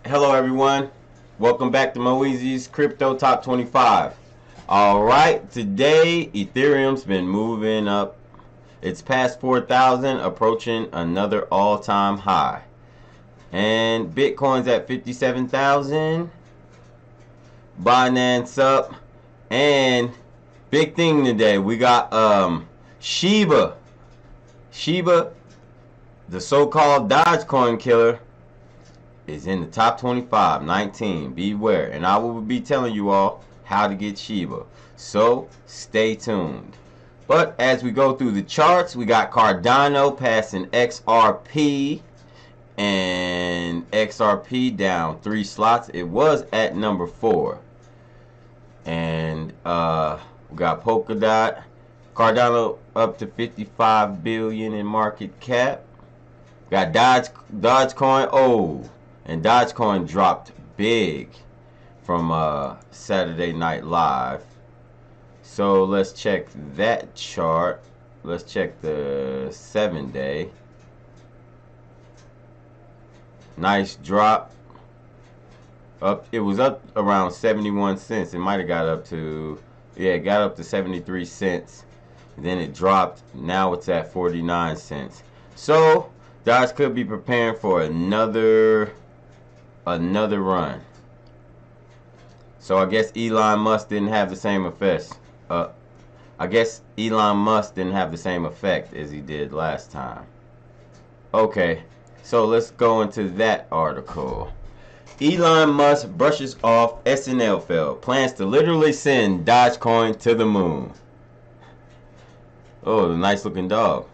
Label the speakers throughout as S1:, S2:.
S1: Hello everyone, welcome back to Moeezy's Crypto Top 25. Alright, today Ethereum's been moving up. It's past 4,000, approaching another all-time high. And Bitcoin's at 57,000. Binance up. And big thing today, we got Shiba, the so-called Dogecoin killer, is in the top 25, 19. Beware. And I will be telling you all how to get Shiba. So stay tuned. But as we go through the charts, we got Cardano passing XRP. And XRP down 3 slots. It was at number 4. And we got Polkadot. Cardano up to 55 billion in market cap. Got Dogecoin. Oh, and Dogecoin dropped big from Saturday Night Live. So let's check that chart. Let's check the 7-day. Nice drop. Up, it was up around 71 cents. It might have got up to, yeah, it got up to 73 cents. Then it dropped. Now it's at 49 cents. So Doge could be preparing for another run. So I guess Elon Musk didn't have the same effect. I guess Elon Musk didn't have the same effect as he did last time. Okay, so let's go into that article. Elon Musk brushes off SNL fail. Plans to literally send Dogecoin to the moon. Oh, the nice looking dog.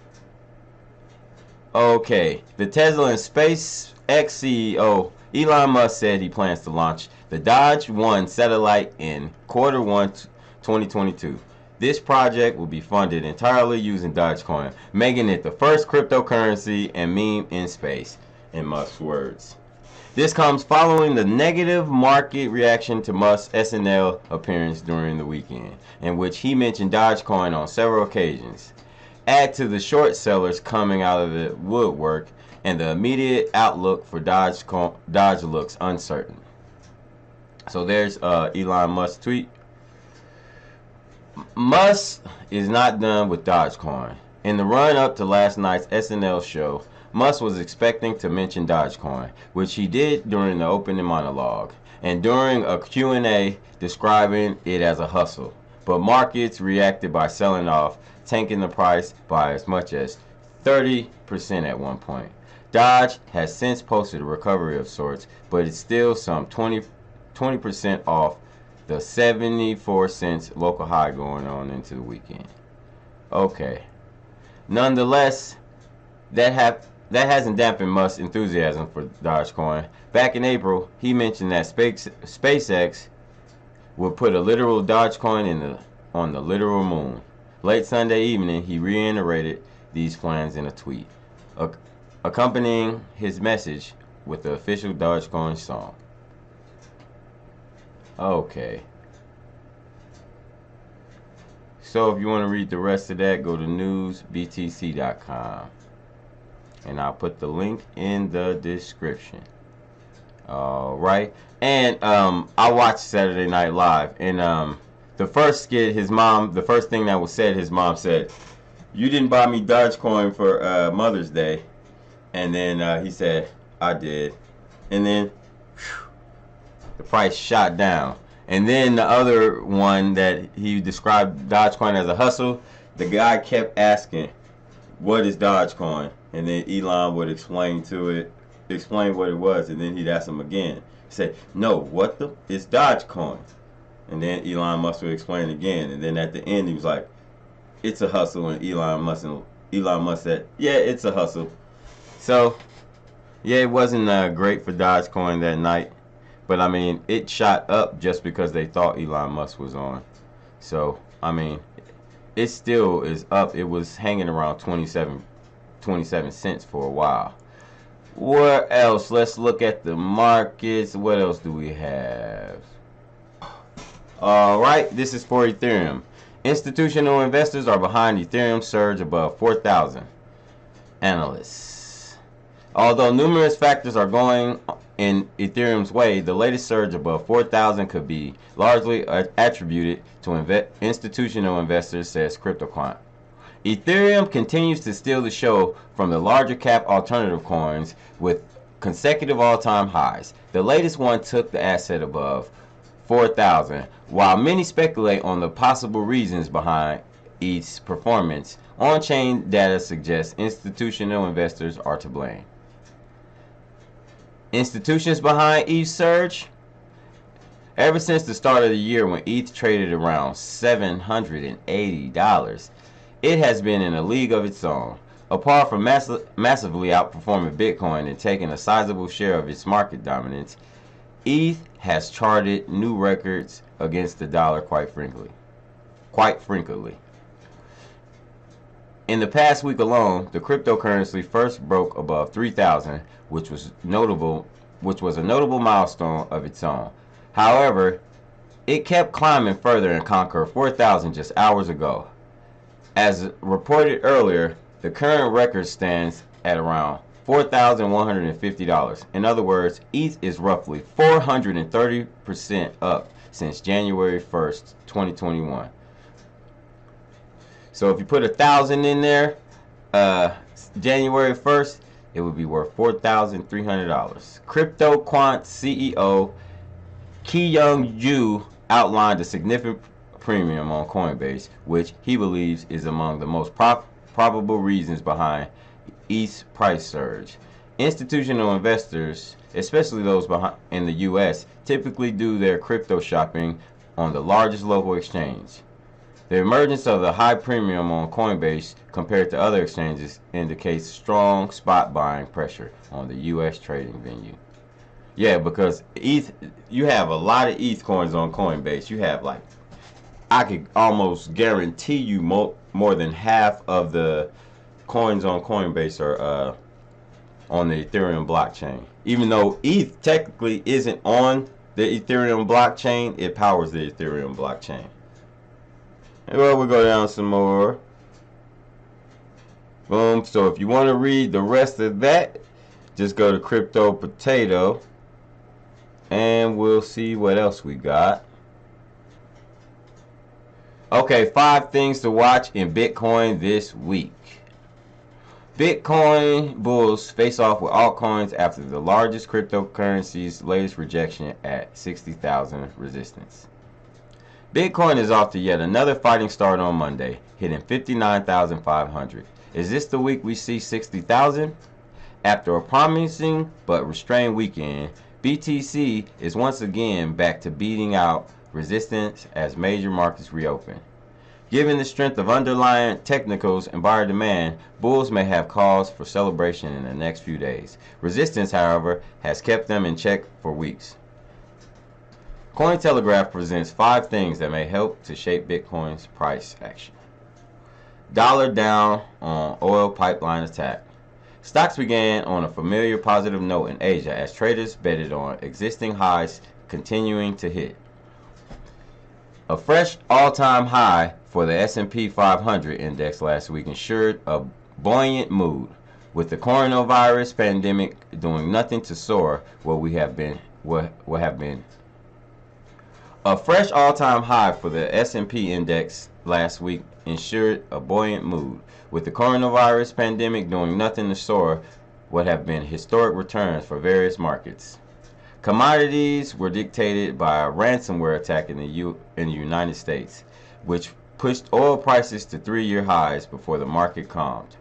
S1: Okay, the Tesla and SpaceX CEO Elon Musk said he plans to launch the Doge 1 satellite in Q1 2022. This project will be funded entirely using Dogecoin, making it the first cryptocurrency and meme in space, in Musk's words. This comes following the negative market reaction to Musk's SNL appearance during the weekend, in which he mentioned Dogecoin on several occasions. Add to the short sellers coming out of the woodwork, and the immediate outlook for Doge looks uncertain. So there's Elon Musk's tweet. Musk is not done with Dogecoin. In the run-up to last night's SNL show, Musk was expecting to mention Dogecoin, which he did during the opening monologue, and during a Q&A describing it as a hustle. But markets reacted by selling off, tanking the price by as much as 30% at one point. Doge has since posted a recovery of sorts, but it's still some 20% off the 74 cents local high going on into the weekend. Okay. Nonetheless, that hasn't dampened Musk's enthusiasm for Dogecoin. Back in April, he mentioned that SpaceX would put a literal Dogecoin on the literal moon. Late Sunday evening, he reiterated these plans in a tweet, accompanying his message with the official Dogecoin song. Okay. So if you want to read the rest of that, go to newsbtc.com. And I'll put the link in the description. Alright. And I watched Saturday Night Live. And the first skit, the first thing that was said, his mom said, "You didn't buy me Dogecoin for Mother's Day." And then he said, "I did." And then the price shot down. And then the other one that he described Dogecoin as a hustle, the guy kept asking, "What is Dogecoin?" And then Elon would explain what it was, and then he'd ask him again. He said, "No, what the? It's Dogecoin." And then Elon Musk would explain again, and then at the end he was like, "It's a hustle," and Elon Musk said, "Yeah, it's a hustle." So, yeah, it wasn't great for Dogecoin that night. But, I mean, it shot up just because they thought Elon Musk was on. So, I mean, it still is up. It was hanging around 27 cents for a while. What else? Let's look at the markets. What else do we have? Alright, this is for Ethereum. Institutional investors are behind Ethereum surge above 4,000. Analysts. Although numerous factors are going in Ethereum's way, the latest surge above 4,000 could be largely attributed to institutional investors, says CryptoQuant. Ethereum continues to steal the show from the larger cap alternative coins with consecutive all-time highs. The latest one took the asset above 4,000. While many speculate on the possible reasons behind ETH's performance, on-chain data suggests institutional investors are to blame. Institutions behind ETH surge? Ever since the start of the year when ETH traded around $780, it has been in a league of its own. Apart from massively outperforming Bitcoin and taking a sizable share of its market dominance, ETH has charted new records against the dollar quite frequently. In the past week alone, the cryptocurrency first broke above 3,000, which was a notable milestone of its own. However, it kept climbing further and conquered 4,000 just hours ago. As reported earlier, the current record stands at around $4,150. In other words, ETH is roughly 430% up since January 1st, 2021. So if you put 1,000 in there, January 1st, it would be worth $4,300. CryptoQuant CEO Ki-Young Ju outlined a significant premium on Coinbase, which he believes is among the most probable reasons behind ETH's price surge. Institutional investors, especially those in the U.S., typically do their crypto shopping on the largest local exchange. The emergence of the high premium on Coinbase compared to other exchanges indicates strong spot buying pressure on the U.S. trading venue. Yeah, because ETH, you have a lot of ETH coins on Coinbase. You have like, I could almost guarantee you more than half of the coins on Coinbase are on the Ethereum blockchain. Even though ETH technically isn't on the Ethereum blockchain, it powers the Ethereum blockchain. Well, we'll go down some more. Boom. So if you want to read the rest of that, just go to Crypto Potato and we'll see what else we got. Okay, 5 things to watch in Bitcoin this week. Bitcoin bulls face off with altcoins after the largest cryptocurrency's latest rejection at 60,000 resistance. Bitcoin is off to yet another fighting start on Monday, hitting 59,500. Is this the week we see 60,000? After a promising but restrained weekend, BTC is once again back to beating out resistance as major markets reopen. Given the strength of underlying technicals and buyer demand, bulls may have cause for celebration in the next few days. Resistance, however, has kept them in check for weeks. Cointelegraph presents 5 things that may help to shape Bitcoin's price action. Dollar down on oil pipeline attack. Stocks began on a familiar positive note in Asia as traders betted on existing highs continuing to hit. A fresh all-time high for the S&P 500 index last week ensured a buoyant mood, with the coronavirus pandemic doing nothing to soar what have been. A fresh all-time high for the S&P index last week ensured a buoyant mood, with the coronavirus pandemic doing nothing to soar what have been historic returns for various markets. Commodities were dictated by a ransomware attack in the United States, which pushed oil prices to 3-year highs before the market calmed.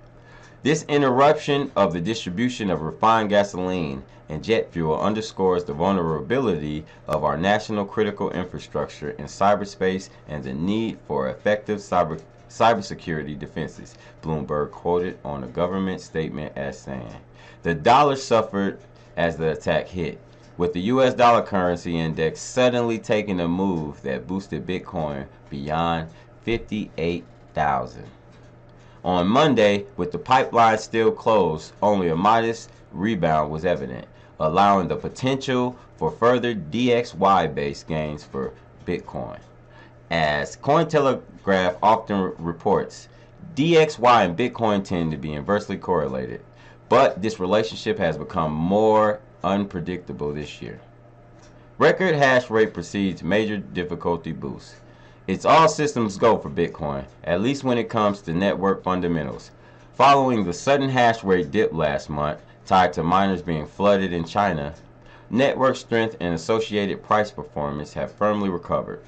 S1: This interruption of the distribution of refined gasoline and jet fuel underscores the vulnerability of our national critical infrastructure in cyberspace and the need for effective cybersecurity defenses, Bloomberg quoted on a government statement as saying. The dollar suffered as the attack hit, with the U.S. dollar currency index suddenly taking a move that boosted Bitcoin beyond 58,000. On Monday, with the pipeline still closed, only a modest rebound was evident, allowing the potential for further DXY-based gains for Bitcoin. As Cointelegraph often reports, DXY and Bitcoin tend to be inversely correlated, but this relationship has become more unpredictable this year. Record hash rate precedes major difficulty boost. It's all systems go for Bitcoin, at least when it comes to network fundamentals. Following the sudden hash rate dip last month, tied to miners being flooded in China, network strength and associated price performance have firmly recovered.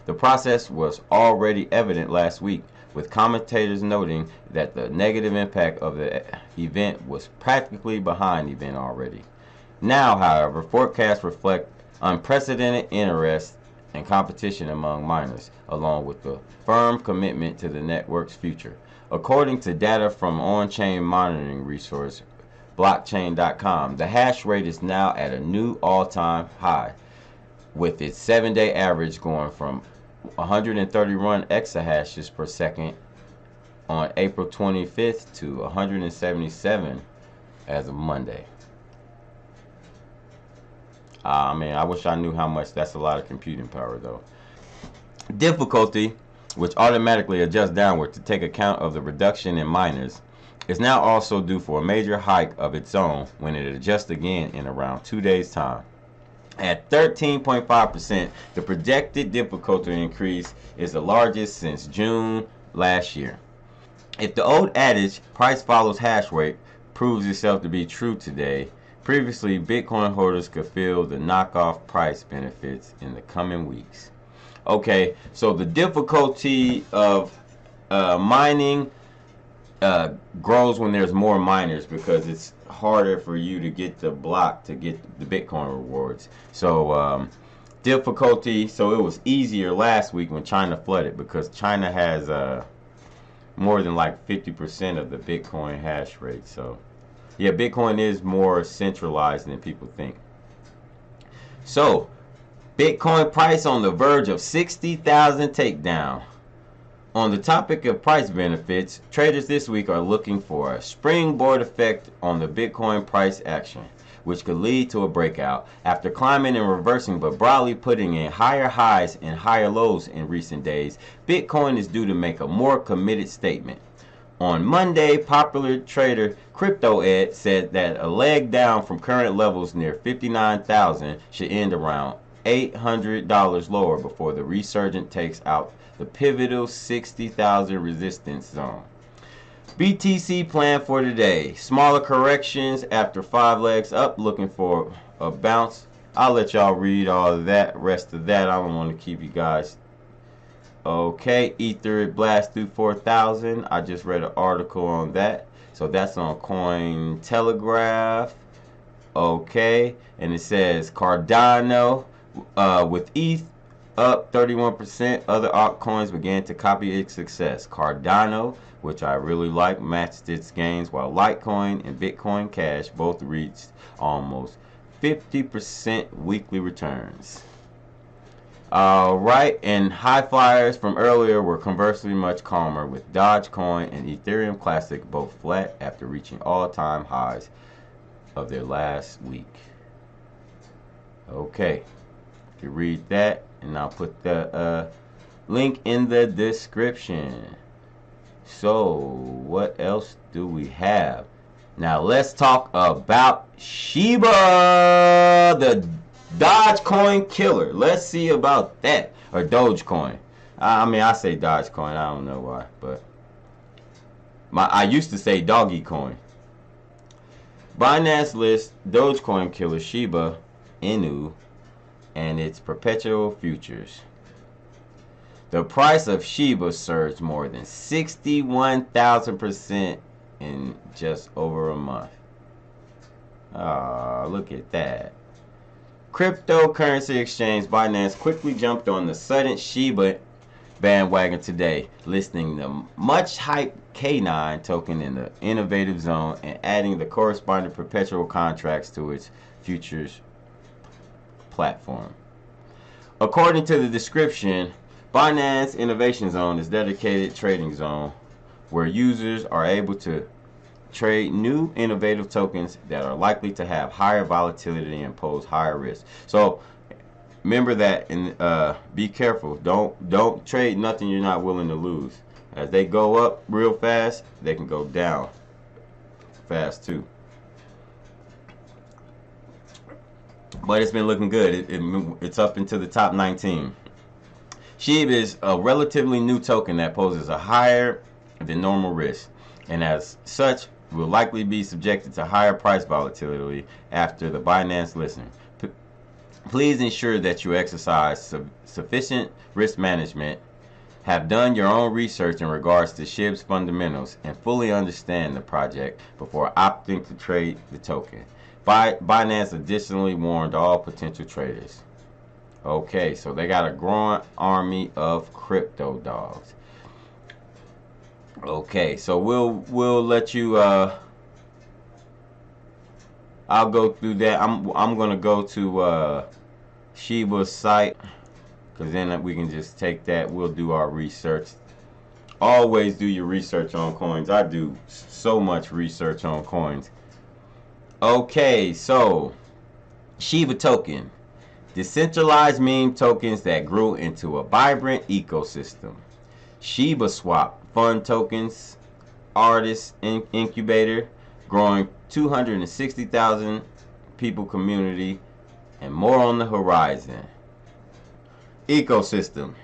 S1: The process was already evident last week, with commentators noting that the negative impact of the event was practically behind the event already. Now, however, forecasts reflect unprecedented interest and competition among miners, along with the firm commitment to the network's future. According to data from on-chain monitoring resource blockchain.com, the hash rate is now at a new all-time high, with its 7-day average going from 131 exahashes per second on April 25th to 177 as of Monday. I wish I knew how much. That's a lot of computing power, though. Difficulty, which automatically adjusts downward to take account of the reduction in miners, is now also due for a major hike of its own when it adjusts again in around 2 days' time. At 13.5%, the projected difficulty increase is the largest since June last year. If the old adage, price follows hash rate, proves itself to be true today, previously Bitcoin holders could feel the knockoff price benefits in the coming weeks. Okay, so the difficulty of mining grows when there's more miners, because it's harder for you to get the block to get the Bitcoin rewards. So difficulty, so it was easier last week when China flooded, because China has more than like 50% of the Bitcoin hash rate. So yeah, Bitcoin is more centralized than people think. So Bitcoin price on the verge of 60,000 takedown. On the topic of price benefits, traders this week are looking for a springboard effect on the Bitcoin price action, which could lead to a breakout. After climbing and reversing but broadly putting in higher highs and higher lows in recent days, Bitcoin is due to make a more committed statement. On Monday, popular trader CryptoEd said that a leg down from current levels near 59,000 should end around $800 lower before the resurgent takes out the pivotal 60,000 resistance zone. BTC plan for today: smaller corrections after 5 legs up, looking for a bounce. I'll let y'all read all of that. Rest of that, I don't want to keep you guys. Okay, Ether blast through 4,000. I just read an article on that. So that's on Cointelegraph. Okay, and it says Cardano with ETH up 31%. Other altcoins began to copy its success. Cardano, which I really like, matched its gains, while Litecoin and Bitcoin Cash both reached almost 50% weekly returns. Alright, and high flyers from earlier were conversely much calmer, with Dogecoin and Ethereum Classic both flat after reaching all-time highs of their last week. Okay, you read that, and I'll put the link in the description. So what else do we have? Now let's talk about Shiba, the Dogecoin killer. Let's see about that. Or Dogecoin. I say Dogecoin, I don't know why, but I used to say Doggy Coin. Binance lists Dogecoin killer Shiba Inu and its perpetual futures. The price of Shiba surged more than 61,000% in just over a month. Look at that. Cryptocurrency exchange Binance quickly jumped on the sudden Shiba bandwagon today, listing the much-hyped K9 token in the innovative zone and adding the corresponding perpetual contracts to its futures platform. According to the description, Binance Innovation Zone is a dedicated trading zone where users are able to trade new innovative tokens that are likely to have higher volatility and pose higher risk. So remember that, and be careful. Don't trade nothing you're not willing to lose. As they go up real fast, they can go down fast too. but it's been looking good. It's up into the top 19. Shiba is a relatively new token that poses a higher than normal risk, and as such will likely be subjected to higher price volatility after the Binance listing. Please ensure that you exercise sufficient risk management, have done your own research in regards to SHIB's fundamentals, and fully understand the project before opting to trade the token. Binance additionally warned all potential traders. Okay, so they got a growing army of crypto dogs. Okay, so we'll let you I'll go through that. I'm gonna go to Shiba's site, because then we can just take that. We'll do our research. Always do your research on coins. I do so much research on coins. Okay, so Shiba token. Decentralized meme tokens that grew into a vibrant ecosystem. Shiba Swap fund tokens, artist incubator, growing 260,000 people community, and more on the horizon. Ecosystem.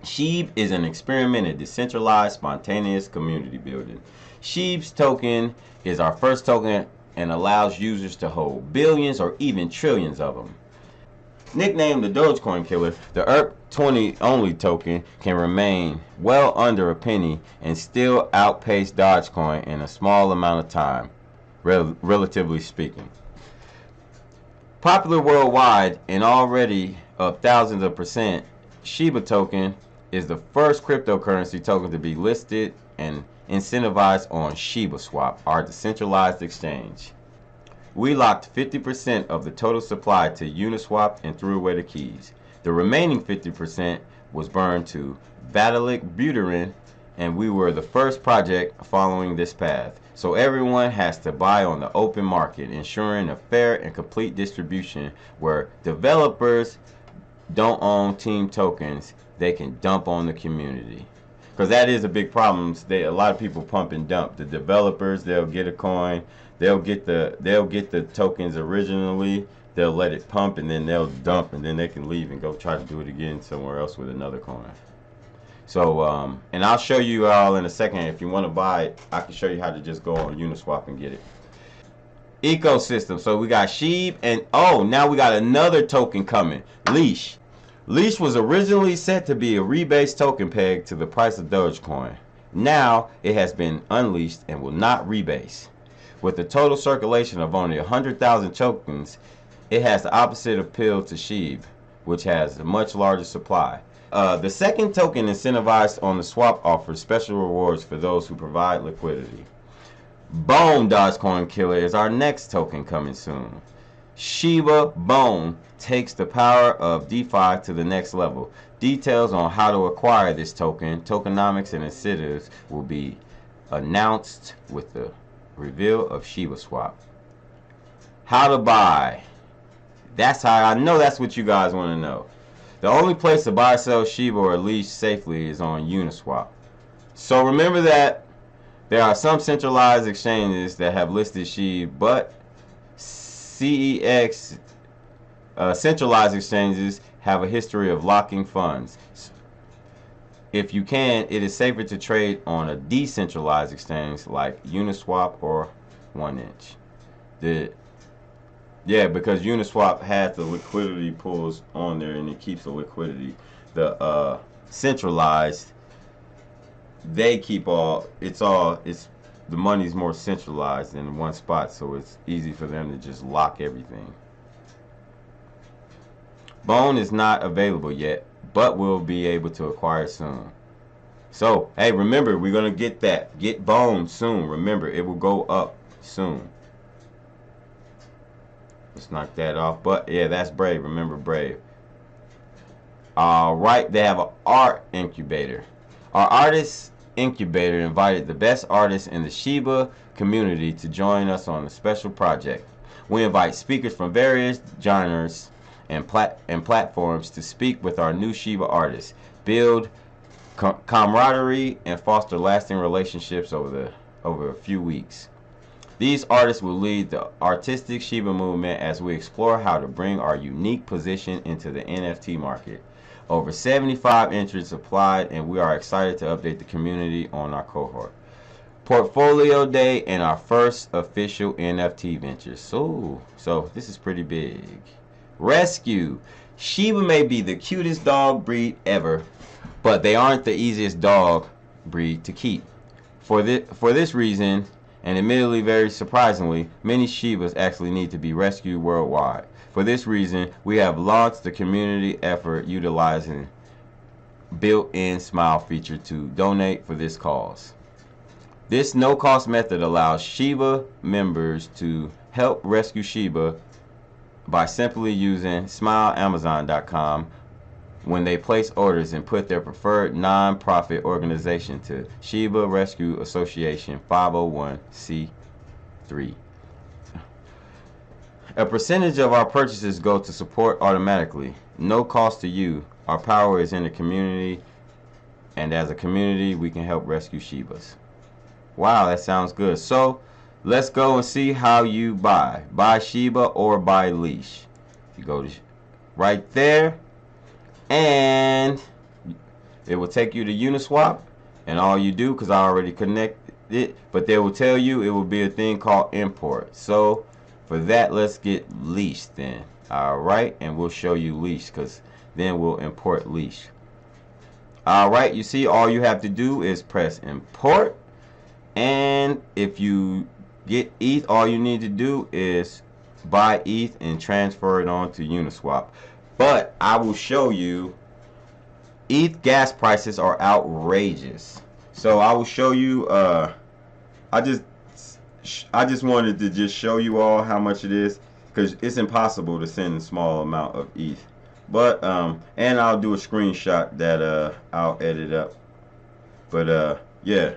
S1: SHIB is an experimented, decentralized, spontaneous community building. SHIB's token is our first token and allows users to hold billions or even trillions of them. Nicknamed the Dogecoin Killer, the ERP20 only token can remain well under a penny and still outpace Dogecoin in a small amount of time, relatively speaking. Popular worldwide and already up thousands of percent, Shiba token is the first cryptocurrency token to be listed and incentivized on Shiba Swap, our decentralized exchange. We locked 50% of the total supply to Uniswap and threw away the keys. The remaining 50% was burned to Vitalik Buterin, and we were the first project following this path. So everyone has to buy on the open market, ensuring a fair and complete distribution where developers don't own team tokens they can dump on the community. Because that is a big problem. A lot of people pump and dump. The developers, they'll get a coin, they'll get the tokens originally, they'll let it pump, and then they'll dump, and then they can leave and go try to do it again somewhere else with another coin. So and I'll show you all in a second. If you want to buy it, I can show you how to just go on Uniswap and get it. Ecosystem. So we got SHIB, and now we got another token coming, Leash. Leash was originally set to be a rebased token pegged to the price of Dogecoin. Now it has been unleashed and will not rebase. With a total circulation of only 100,000 tokens, it has the opposite appeal to SHIB, which has a much larger supply. The second token incentivized on the swap offers special rewards for those who provide liquidity. Bone Dogecoin Killer is our next token coming soon. Shiba Bone takes the power of DeFi to the next level. Details on how to acquire this token, tokenomics, and incentives will be announced with the reveal of Shiba Swap. How to buy. That's how I know that's what you guys want to know. The only place to buy or sell Shiba or Leash safely is on Uniswap. So remember that there are some centralized exchanges that have listed Shiba, but CEX centralized exchanges have a history of locking funds. If you can, it is safer to trade on a decentralized exchange like Uniswap or 1inch. Yeah, because Uniswap has the liquidity pools on there and it keeps the liquidity. The centralized, they keep the money's more centralized in one spot, so it's easy for them to just lock everything. Bone is not available yet, but we'll be able to acquire soon. So, hey, remember, we're going to get that. Get Bone soon. Remember, it will go up soon. Let's knock that off. But, yeah, that's Brave. Remember Brave. Alright, they have an art incubator. Our artist incubator invited the best artists in the Shiba community to join us on a special project. We invite speakers from various genres and platforms to speak with our new Shiba artists, build camaraderie, and foster lasting relationships over a few weeks. These artists will lead the artistic Shiba movement as we explore how to bring our unique position into the NFT market. Over 75 entrants applied, and we are excited to update the community on our cohort. Portfolio Day and our first official NFT venture. So this is pretty big. Rescue. Shiba may be the cutest dog breed ever, but they aren't the easiest dog breed to keep. For this reason, and admittedly very surprisingly, many Shibas actually need to be rescued worldwide. For this reason, we have launched the community effort utilizing built-in smile feature to donate for this cause. This no-cost method allows Shiba members to help rescue Shiba by simply using smileamazon.com when they place orders and put their preferred non-profit organization to Shiba Rescue Association 501c3. A percentage of our purchases go to support automatically. No cost to you. Our power is in the community, and as a community, we can help rescue Shibas. Wow, that sounds good. So let's go and see how you buy. Buy Shiba or buy leash. You go to right there, and it will take you to Uniswap, and all you do, because I already connected it, but they will tell you it will be a thing called import. So for that, let's get leash then. Alright, and we'll show you leash, because then we'll import leash. Alright, you see all you have to do is press import. And if you get ETH, all you need to do is buy ETH and transfer it on to Uniswap. But I will show you, ETH gas prices are outrageous. So I will show you, I just wanted to just show you all how much it is, because it's impossible to send a small amount of ETH. But, and I'll do a screenshot that I'll edit up. But, yeah.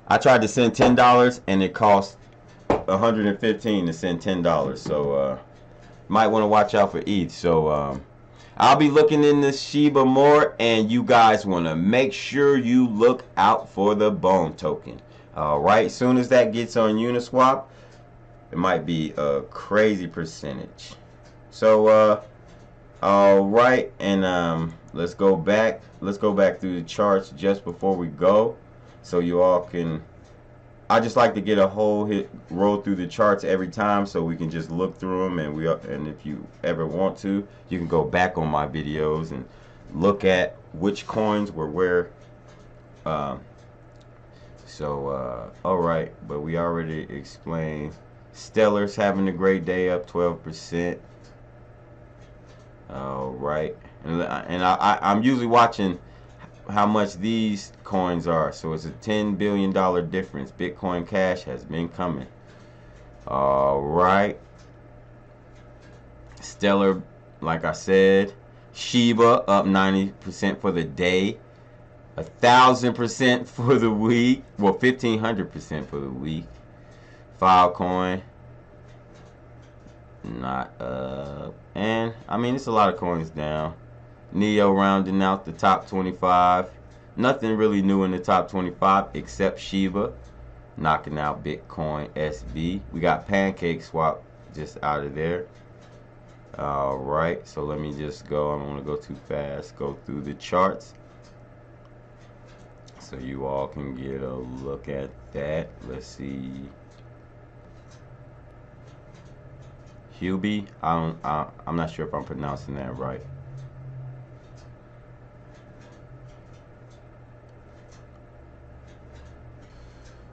S1: I tried to send $10 and it cost $115 to send $10. So might want to watch out for ETH. So I'll be looking into Shiba more, and you guys want to make sure you look out for the Bone token. Alright, soon as that gets on Uniswap, it might be a crazy percentage. So alright, and let's go back through the charts just before we go, so you all can, I just like to get a whole roll through the charts every time, so we can just look through them, and if you ever want to, you can go back on my videos and look at which coins were where. Alright, but we already explained. Stellar's having a great day, up 12%. Alright, and I'm usually watching how much these coins are, so it's a $10 billion difference. Bitcoin Cash has been coming. Alright, Stellar, like I said. Shiba up 90% for the day, 1,000% for the week, well 1,500% for the week. Filecoin not up, and I mean it's a lot of coins down. Neo rounding out the top 25. Nothing really new in the top 25 except Shiba knocking out Bitcoin SB. We got Pancake Swap just out of there. Alright, so let me just go. I don't want to go too fast. Go through the charts so you all can get a look at that. Let's see. Hubie, I'm not sure if I'm pronouncing that right.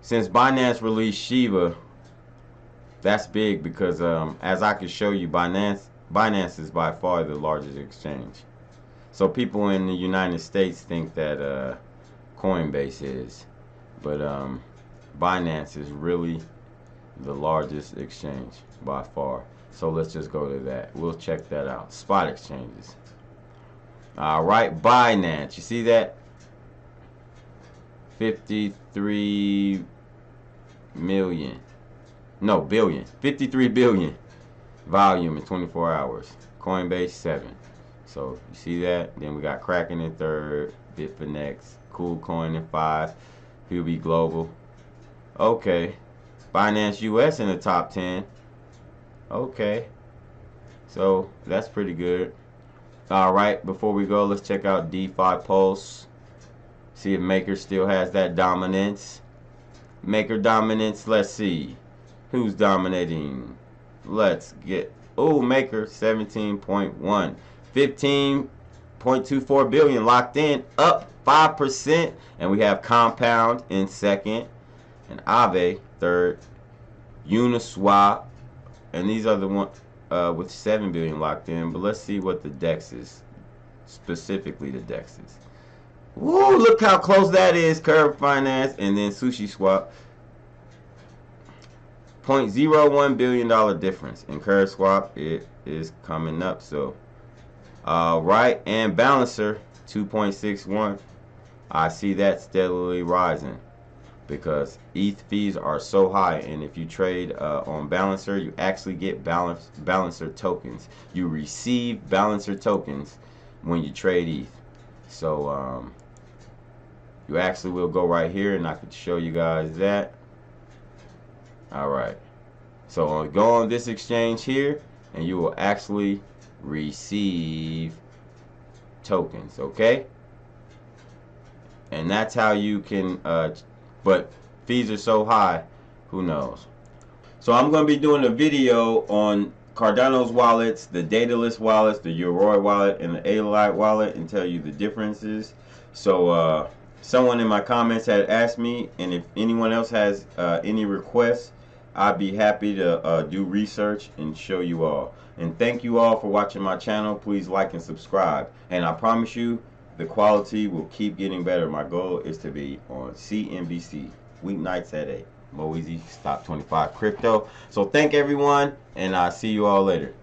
S1: Since Binance released Shiba, that's big because as I can show you, Binance is by far the largest exchange. So people in the United States think that Coinbase is, but Binance is really the largest exchange by far. So let's just go to that. We'll check that out. Spot exchanges. Alright, Binance. You see that? 53 million. No, billion. 53 billion volume in 24 hours. Coinbase 7. So you see that? Then we got Kraken in 3rd. Bitfinex. KuCoin in 5. Huobi Global. Okay. Binance US in the top 10. Okay, so that's pretty good. All right, before we go, let's check out DeFi Pulse. See if Maker still has that dominance. Maker dominance, let's see. Who's dominating? Let's get, oh, Maker 17.1. 15.24 billion locked in, up 5%. And we have Compound in second. And Aave third. Uniswap. And these are the ones with 7 billion locked in. But let's see what the DEX is. Specifically the DEX is. Woo, look how close that is. Curve Finance and then Sushi Swap. $0.01 billion difference. In Curve Swap, it is coming up. So, right. And Balancer, 2.61. I see that steadily rising because ETH fees are so high. And if you trade on Balancer, you actually get Balancer tokens. You receive Balancer tokens when you trade ETH. So, you actually will go right here, and I could show you guys that. All right. So go on this exchange here, and you will actually receive tokens. Okay. And that's how you can. But fees are so high, who knows? So I'm going to be doing a video on Cardano's wallets, the dataless wallets, the Yoroi wallet, and the Alite wallet, and tell you the differences. So someone in my comments had asked me, and if anyone else has any requests, I'd be happy to do research and show you all. And thank you all for watching my channel. Please like and subscribe. And I promise you, the quality will keep getting better. My goal is to be on CNBC weeknights at 8. Moeezy, Top 25 Crypto. So thank everyone, and I'll see you all later.